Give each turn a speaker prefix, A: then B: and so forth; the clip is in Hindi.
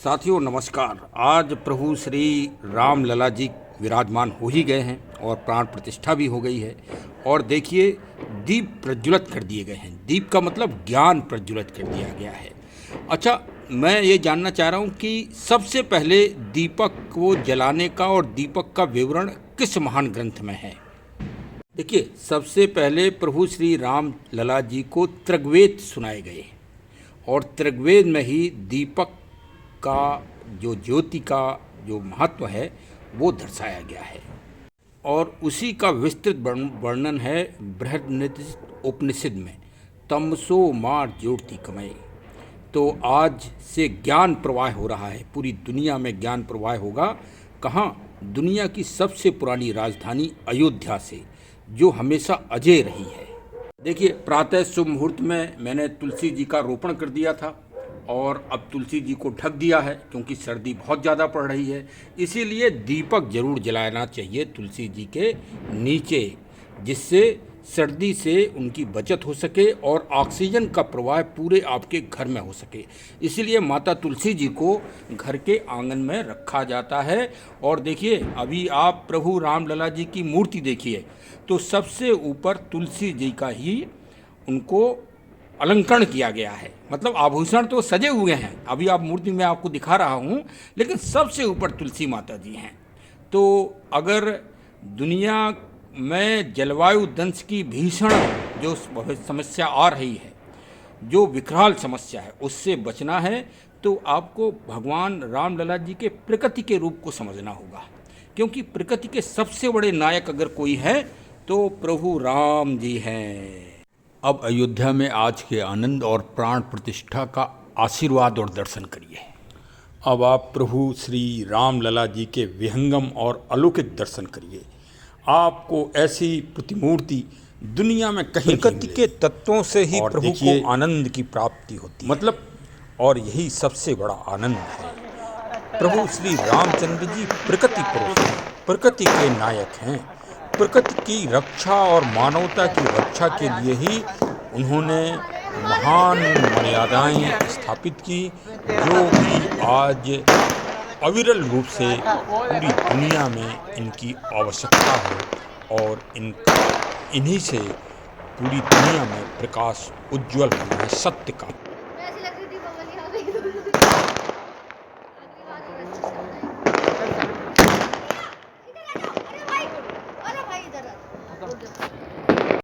A: साथियों नमस्कार। आज प्रभु श्री राम लला जी विराजमान हो ही गए हैं और प्राण प्रतिष्ठा भी हो गई है। और देखिए दीप प्रज्वलित कर दिए गए हैं। दीप का मतलब ज्ञान प्रज्वलित कर दिया गया है। अच्छा, मैं ये जानना चाह रहा हूँ कि सबसे पहले दीपक को जलाने का और दीपक का विवरण किस महान ग्रंथ में है? देखिए, सबसे पहले प्रभु श्री राम लला जी को त्रिग्वेद सुनाए गए और त्रिग्वेद में ही दीपक का जो ज्योति का जो महत्व है वो दर्शाया गया है और उसी का विस्तृत वर्णन है बृहद उपनिषद में, तमसो मार ज्योतिर्गमय। तो आज से ज्ञान प्रवाह हो रहा है, पूरी दुनिया में ज्ञान प्रवाह होगा। कहाँ? दुनिया की सबसे पुरानी राजधानी अयोध्या से, जो हमेशा अजय रही है। देखिए, प्रातः शुभ मुहूर्त में मैंने तुलसी जी का रोपण कर दिया था और अब तुलसी जी को ढक दिया है, क्योंकि सर्दी बहुत ज़्यादा पड़ रही है। इसीलिए दीपक जरूर जलाना चाहिए तुलसी जी के नीचे, जिससे सर्दी से उनकी बचत हो सके और ऑक्सीजन का प्रवाह पूरे आपके घर में हो सके। इसीलिए माता तुलसी जी को घर के आंगन में रखा जाता है। और देखिए, अभी आप प्रभु रामलला जी की मूर्ति देखिए तो सबसे ऊपर तुलसी जी का ही उनको अलंकरण किया गया है। मतलब आभूषण तो सजे हुए हैं, अभी आप मूर्ति में आपको दिखा रहा हूँ, लेकिन सबसे ऊपर तुलसी माता जी हैं। तो अगर दुनिया में जलवायु दंश की भीषण जो समस्या आ रही है, जो विकराल समस्या है, उससे बचना है तो आपको भगवान रामलला जी के प्रकृति के रूप को समझना होगा, क्योंकि प्रकृति के सबसे बड़े नायक अगर कोई है तो प्रभु राम जी हैं। अब अयोध्या में आज के आनंद और प्राण प्रतिष्ठा का आशीर्वाद और दर्शन करिए। अब आप प्रभु श्री राम लला जी के विहंगम और अलौकिक दर्शन करिए। आपको ऐसी प्रतिमूर्ति दुनिया में कहीं प्रकृति के तत्वों से ही प्रभु को आनंद की प्राप्ति होती है। मतलब, और यही सबसे बड़ा आनंद है। प्रभु श्री रामचंद्र जी प्रकृति पुरुष हैं, प्रकृति के नायक हैं। प्रकृति की रक्षा और मानवता की रक्षा के लिए ही उन्होंने महान मर्यादाएं स्थापित की, जो कि आज अविरल रूप से पूरी दुनिया में इनकी आवश्यकता है और इन्हीं से पूरी दुनिया में प्रकाश उज्ज्वल होना है सत्य का।